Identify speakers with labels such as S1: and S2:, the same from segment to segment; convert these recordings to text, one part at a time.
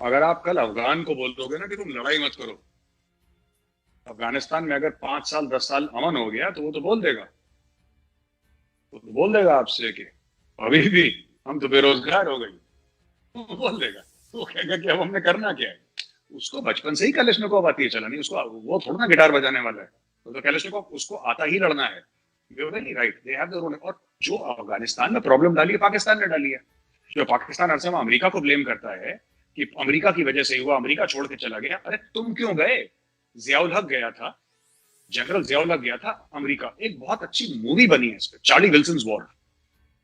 S1: अगर आप कल अफगान को बोल दोगे ना कि तुम लड़ाई मत करो, अफगानिस्तान में अगर 5 साल 10 साल अमन हो गया तो वो तो बोल देगा, वो तो बोल देगा आपसे कि अभी भी हम तो बेरोजगार हो गए। वो बोल देगा, वो कहेगा कि अब हमने करना क्या है। उसको बचपन से ही कलिश्निकोव आती है चलानी, उसको वो थोड़ा ना गिटार बजाने वाला है। तो कलिश्निकोव उसको आता ही लड़ना है। You very right, they have their own. और जो अफगानिस्तान में प्रॉब्लम डाली है पाकिस्तान ने डाली है। जो पाकिस्तान हर समय अमेरिका को ब्लेम करता है कि अमेरिका की वजह से हुआ, अमेरिका छोड़ के चला गया। अरे तुम क्यों गए? जियाउल हक गया था, जनरल जियाउल हक गया था अमेरिका। एक बहुत अच्छी मूवी बनी है इस पे, चार्ली विल्सन्स वॉर।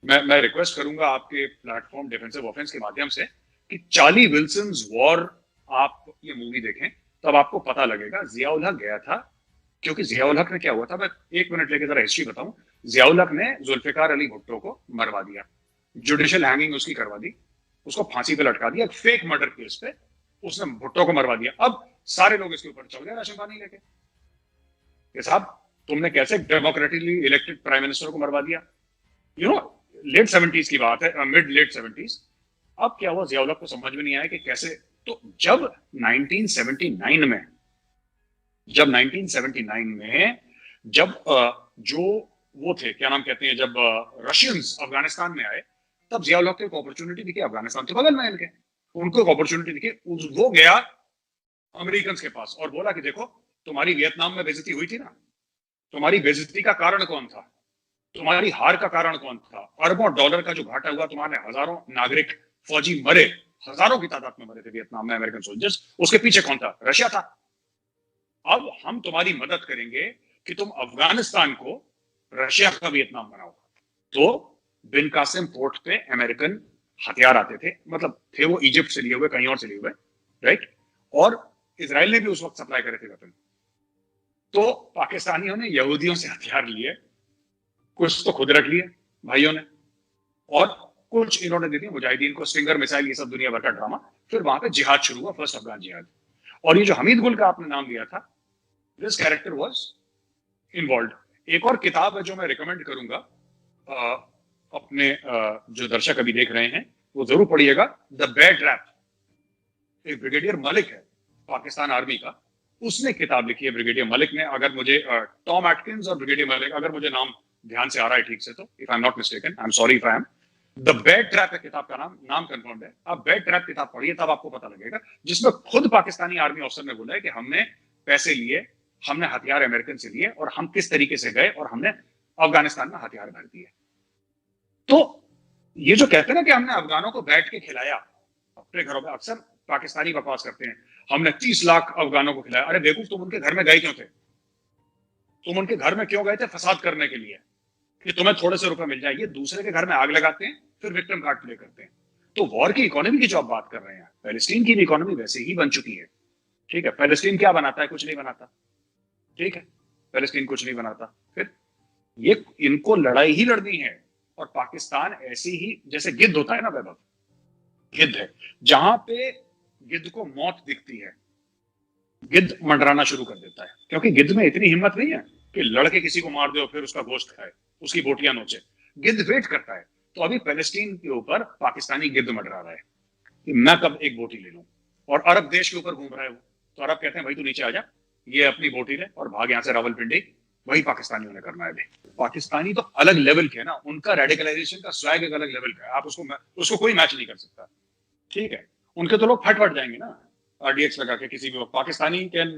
S1: मैं रिक्वेस्ट करूंगा आपके प्लेटफॉर्म डिफेंसिव ऑफेंस के माध्यम से कि चार्ली विल्सन्स वॉर आप ये मूवी देखें, तब आपको पता लगेगा जियाउल हक गया था। क्योंकि जियाउल हक ने क्या हुआ था, मैं 1 मिनट लेके जरा हिस्ट्री बताऊं। जियाउल हक ने जुल्फिकार अली भुट्टो को मरवा दिया, जुडिशियल हैंगिंग उसकी करवा दी, उसको फांसी पे लटका दिया, फेक मर्डर केस पे उसने भुट्टो को मरवा दिया। अब सारे लोग इसके ऊपर चल गए राशन पानी लेके कि साहब तुमने कैसे डेमोक्रेटिकली इलेक्टेड प्राइम मिनिस्टर को मरवा दिया। यू नो, लेट 70s की बात है, मिड लेट 70s। अब क्या हुआ, जियाउल हक को समझ में नहीं आया कि कैसे। तो जब 1979 में जब 1979 में जब जो वो थे, क्या नाम कहते हैं, जब रशियंस अफगानिस्तान में आए, तब जियाउल हक को एक अपॉर्चुनिटी दिखी। अफगानिस्तान के बगल में इनके, उनको एक अपॉर्चुनिटी दिखी। वो गया अमेरिकन के पास और बोला कि देखो, तुम्हारी वियतनाम में बेइज्जती हुई थी ना, तुम्हारी बेइज्जती का कारण कौन था, तुम्हारी हार का कारण कौन था, अरबों डॉलर का जो घाटा हुआ, तुम्हारे हजारों नागरिक फौजी मरे, हजारों की तादाद में मरे थे वियतनाम में अमेरिकन सोल्जर्स, उसके पीछे कौन था? रशिया था। अब हम तुम्हारी मदद करेंगे कि तुम अफगानिस्तान को रशिया का वियतनाम बनाओ। तो बिन कासिम पोर्ट पे अमेरिकन हथियार आते थे, मतलब थे वो इजिप्ट से लिए हुए, कहीं और से लिए हुए, राइट। और इसराइल ने भी उस वक्त सप्लाई करे थे वेपन। तो पाकिस्तानियों ने यहूदियों से हथियार लिए, कुछ तो खुद रख लिए भाइयों ने, और कुछ इन्होंने दे दिया मुजाहिदीन को, स्टिंगर मिसाइल, ये सब दुनिया भर का ड्रामा। फिर वहां पे जिहाद शुरू हुआ, फर्स्ट अफगान जिहाद। और ये जो हमीद गुल का आपने नाम लिया था, दिस कैरेक्टर वाज इन्वॉल्व। एक और किताब है जो मैं रिकमेंड करूंगा, अपने जो दर्शक अभी देख रहे हैं वो जरूर पढ़िएगा, द बेयर ट्रैप। एक ब्रिगेडियर मलिक है पाकिस्तान आर्मी का, उसने किताब लिखी है। ब्रिगेडियर मलिक ने, अगर मुझे टॉम एटकिंस और ब्रिगेडियर मलिक, अगर मुझे नाम ध्यान से आ रहा है ठीक से, तो if I am not mistaken, I am sorry if I am. The bear trap है किताब का नाम, नाम कंफर्म है। आप बेयर ट्रैप किताब पढ़िए, तब आपको पता लगेगा, जिसमें खुद पाकिस्तानी आर्मी ऑफिसर ने बोला है कि हमने पैसे लिए, हमने हथियार अमेरिकन से लिए, और हम किस तरीके से गए और हमने अफगानिस्तान में हथियार भर दिए। तो ये जो कहते हैं ना कि हमने अफगानों को बैठ के खिलाया अपने घरों में, अक्सर पाकिस्तानी बकवास करते हैं, हमने 30 लाख अफगानों को खिलाया। अरे बेवकूफ, तुम उनके घर में गए क्यों थे? तुम उनके घर में क्यों गए थे? फसाद करने के लिए, कि तुम्हें थोड़े से रुपए मिल जाए। ये दूसरे के घर में आग लगाते हैं, फिर विक्टिम कार्ड प्ले करते हैं। तो वॉर की इकोनॉमी की जो आप बात कर रहे हैं, पैलेस्टीन की भी इकोनॉमी वैसे ही बन चुकी है। ठीक है, पैलेस्टीन क्या बनाता है? कुछ नहीं बनाता। ठीक है, पैलेस्टीन कुछ नहीं बनाता। फिर ये इनको लड़ाई ही लड़नी है। और पाकिस्तान ऐसी ही, जैसे गिद्ध होता है ना वैभव, गिद्ध है, जहां पे गिद्ध को मौत दिखती है, गिद्ध मंडराना शुरू कर देता है। क्योंकि गिद्ध में इतनी हिम्मत नहीं है कि लड़के किसी को मार दे और फिर उसका गोश्त खाए, उसकी बोटियां नोचे। गिद्ध वेट करता है। तो अभी पैलेस्टीन के ऊपर पाकिस्तानी गिद्ध मंडरा रहा है कि मैं कब एक बोटी ले लूं। और अरब देश के ऊपर घूम रहा है वो। तो अरब कहते हैं भाई तू नीचे आ जा, ये अपनी बोटी ले और भाग यहां से रावलपिंडी। वही पाकिस्तानियों ने करना है अभी। पाकिस्तानी तो अलग लेवल के है ना, उनका रेडिकलाइजेशन का स्वैग एक अलग लेवल का है। आप उसको कोई मैच नहीं कर सकता। ठीक है, उनके तो लोग फट फट जाएंगे ना आरडीएक्स लगा के किसी भी वक्त। पाकिस्तानी कैन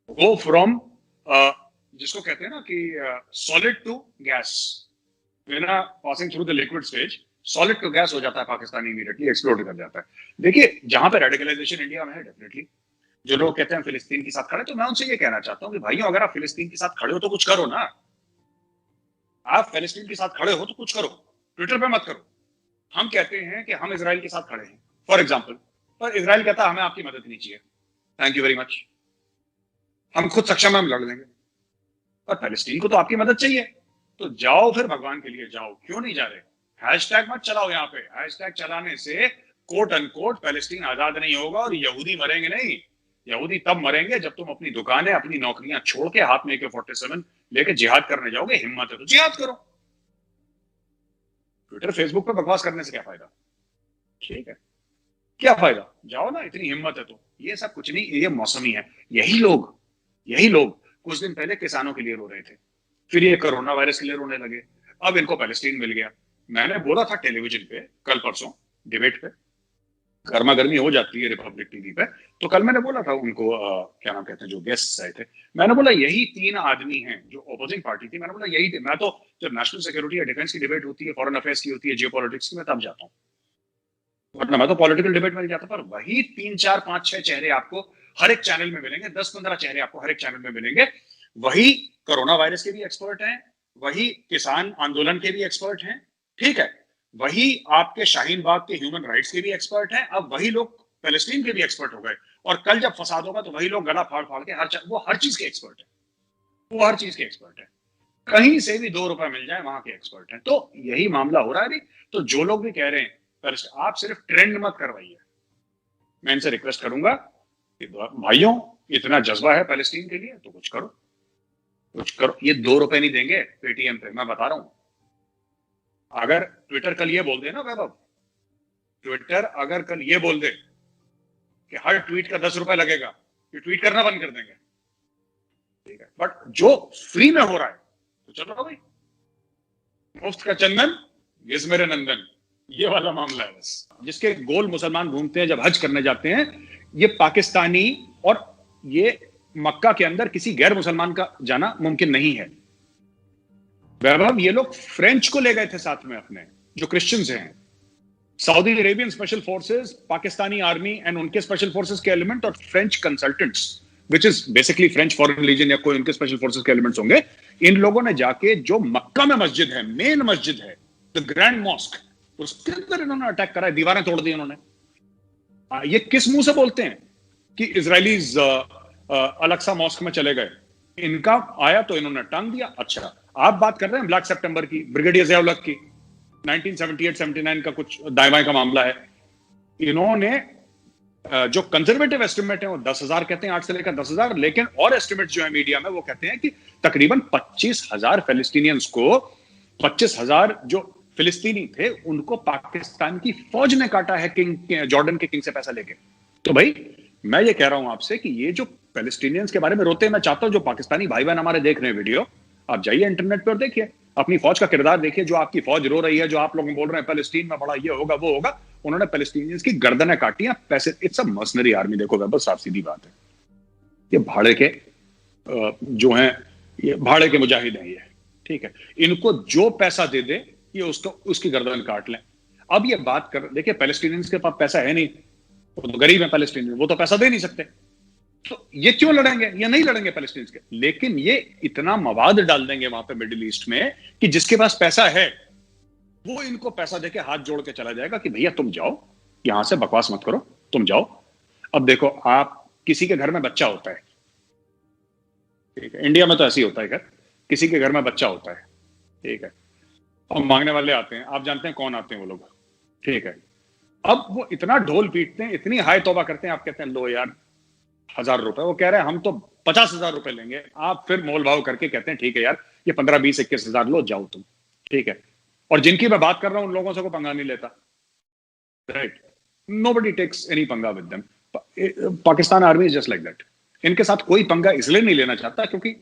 S1: गो फ्रॉम, जिसको कहते हैं ना कि सॉलिड टू गैस, बिना passing through the liquid stage, solid to gas हो जाता है पाकिस्तानी, इमीडिएटली एक्सप्लोड कर जाता है। देखिए, जहां पे रेडिकलाइजेशन इंडिया में है, डेफिनेटली जो लोग कहते हैं फिलिस्तीन के साथ खड़े, तो मैं उनसे ये कहना चाहता हूँ कि भाइयों, अगर आप फिलिस्तीन के साथ खड़े हो तो कुछ करो ना। आप फिलिस्तीन के साथ खड़े हो तो कुछ करो, ट्विटर पे मत करो। हम कहते हैं कि हम इसराइल के साथ खड़े हैं, फॉर एग्जाम्पल, पर इसराइल कहता है हमें आपकी मदद नहीं चाहिए, थैंक यू वेरी मच, हम खुद सक्षम है, हम लड़ लेंगे। पर पैलेस्टीन को तो आपकी मदद चाहिए। तो जाओ फिर, भगवान के लिए जाओ, क्यों नहीं जा रहे? हैशटैग मत चलाओ यहाँ पे। हैशटैग चलाने से कोट अनकोट पैलेस्टीन आजाद नहीं होगा, और यहूदी मरेंगे नहीं। यहूदी तब मरेंगे जब तुम अपनी दुकानें, अपनी नौकरियां छोड़ के हाथ में AK-47 लेके जिहाद करने जाओगे। हिम्मत है तो जिहाद करो। ट्विटर फेसबुक पे बकवास करने से क्या फायदा? ठीक है, क्या फायदा, जाओ ना, इतनी हिम्मत है तो। ये सब कुछ नहीं, ये मौसमी है। यही लोग कुछ दिन पहले किसानों के लिए रो रहे थे, फिर ये कोरोना वायरस के लिए रोने लगे, अब इनको पैलेस्टीन मिल गया। मैंने बोला था टेलीविजन पे कल परसों डिबेट पे, गर्मा गर्मी हो जाती है रिपब्लिक टीवी पे, तो कल मैंने बोला था उनको, क्या नाम कहते हैं जो गेस्ट आए थे, मैंने बोला यही तीन आदमी हैं जो अपोजिंग पार्टी थी, मैंने बोला यही थे। मैं तो जब नेशनल सिक्योरिटी या डिफेंस की डिबेट होती है, फॉरेन अफेयर्स की होती है, जियो पॉलिटिक्स की, मैं तब जाता हूँ, वरना मैं तो पॉलिटिकल डिबेट में नहीं जाता। पर वही 3 4 5 6 चेहरे आपको हर एक चैनल में मिलेंगे, 10 15 चेहरे आपको हर एक चैनल में मिलेंगे। वही कोरोना वायरस के भी एक्सपर्ट हैं, वही किसान आंदोलन के भी एक्सपर्ट हैं, ठीक है, वही आपके शाहीन बाग के ह्यूमन राइट्स के भी एक्सपर्ट हैं, अब वही लोग पैलेस्टीन के भी एक्सपर्ट हो गए। और कल जब फसाद होगा तो वही लोग गला फाड़ फाड़ के वो हर चीज के एक्सपर्ट है, वो हर चीज के एक्सपर्ट है। कहीं से भी 2 रुपए मिल जाए वहां के एक्सपर्ट हैं। तो यही मामला हो रहा है अभी। तो जो लोग भी कह रहे हैं आप सिर्फ ट्रेंड मत करवाइए, मैं इनसे रिक्वेस्ट करूंगा कि भाइयों, इतना जज्बा है पैलेस्टीन के लिए तो कुछ करो, कुछ करो। ये 2 रुपए नहीं देंगे पेटीएम पे, मैं बता रहा हूं। अगर ट्विटर कल ये बोल दे ना वैभव, ट्विटर अगर कल ये बोल दे कि हर ट्वीट का 10 रुपए लगेगा, ये ट्वीट करना बंद कर देंगे, ठीक है। बट जो फ्री में हो रहा है तो चलो भाई, मुफ्त का चंदन घिस मेरे नंदन, ये वाला मामला है बस। जिसके गोल मुसलमान घूमते हैं जब हज करने जाते हैं, ये पाकिस्तानी और ये मक्का के अंदर किसी गैर मुसलमान का जाना मुमकिन नहीं है। वैभव, ये लोग फ्रेंच को ले गए थे साथ में अपने, जो क्रिश्चियंस हैं, Saudi Arabian special forces, Pakistani army and उनके स्पेशल फोर्सेस के एलिमेंट, और French consultants which is basically French foreign legion या कोई उनके स्पेशल फोर्सेस के एलिमेंट्स होंगे। इन लोगों ने जाके जो मक्का में मस्जिद है, मेन मस्जिद है, द ग्रैंड मॉस्क, उसके अंदर इन्होंने अटैक करा है, दीवारें तोड़ दी इन्होंने। ये किस मुंह से बोलते हैं कि इजरायलीज अलक्सा मॉस्क में चले गए? इनका आया तो इन्होंने टांग दिया। अच्छा, आप बात कर रहे हैं ब्लैक सितंबर की, ब्रिगेडियर ज़िया-उल-हक की, 1978-79 का कुछ दाएं का मामला है। इन्होंने जो कंजर्वेटिव एस्टिमेट है वो 10,000 कहते हैं, 8 से लेकर 10,000, लेकिन और एस्टिमेट जो है मीडिया में वो कहते हैं कि तकरीबन 25,000 फिलिस्तीनियंस को, 25,000 जो फिलिस्तीनी थे उनको पाकिस्तान की फौज ने काटा है, किंग जॉर्डन के किंग से पैसा लेके। तो भाई मैं ये कह रहा हूं आपसे कि ये जो पैलेस्टीनियंस के बारे में रोते हैं, मैं चाहता हूं जो पाकिस्तानी भाई बहन हमारे देख रहे हैं वीडियो, आप जाइए इंटरनेट पर देखिए, अपनी फौज का किरदार देखिए। जो आपकी फौज रो रही है, जो आप लोग बोल रहे हैं पैलेस्टीन में बड़ा ये होगा वो होगा, उन्होंने पैलेस्टीनियंस की गर्दनें काटी हैं, पैसे। It's a mercenary army. देखो वैभव, साफ सीधी बात है, ये भाड़े के जो हैं, ये भाड़े के मुजाहिद हैं ये, ठीक है। इनको जो पैसा दे दे ये उसको, उसकी गर्दन काट लें। अब ये बात कर, देखिए पैलेस्टीनियंस के पास पैसा है नहीं, वो तो गरीब है पैलेस्टीनियन, वो तो पैसा दे नहीं सकते, तो ये क्यों लड़ेंगे? ये नहीं लड़ेंगे पैलेस्टीनियंस के, लेकिन ये इतना मवाद डाल देंगे वहां पे मिडिल ईस्ट में कि जिसके पास पैसा है वो इनको पैसा देके हाथ जोड़ के चला जाएगा कि भैया तुम जाओ, यहां से बकवास मत करो, तुम जाओ। अब देखो, आप किसी के घर में बच्चा होता है, ठीक है, इंडिया में तो ऐसे ही होता है, घर किसी के घर में बच्चा होता है, ठीक है, और मांगने वाले आते हैं, आप जानते हैं कौन आते हैं वो लोग, ठीक है। अब वो इतना ढोल पीटते हैं, इतनी हाय तौबा करते हैं, आप कहते हैं लो यार 1,000 रुपए, वो कह रहे हैं हम तो 50,000 रुपए लेंगे, आप फिर मोल भाव करके कहते हैं ठीक है यार ये 15 20 21,000 लो, जाओ तुम, ठीक है। और जिनकी मैं बात कर रहा हूं उन लोगों से कोई पंगा नहीं लेता, राइट, नोबडी टेक्स एनी पंगा with them. Pakistan army is just like that. इनके साथ कोई पंगा इसलिए नहीं लेना चाहता क्योंकि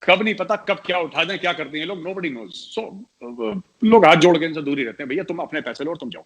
S1: कब नहीं पता कब क्या उठा दें, क्या कर दें ये लोग, नोबडी नोज। सो लोग हाथ जोड़ के इनसे दूर ही रहते हैं, भैया तुम अपने पैसे लो और तुम जाओ।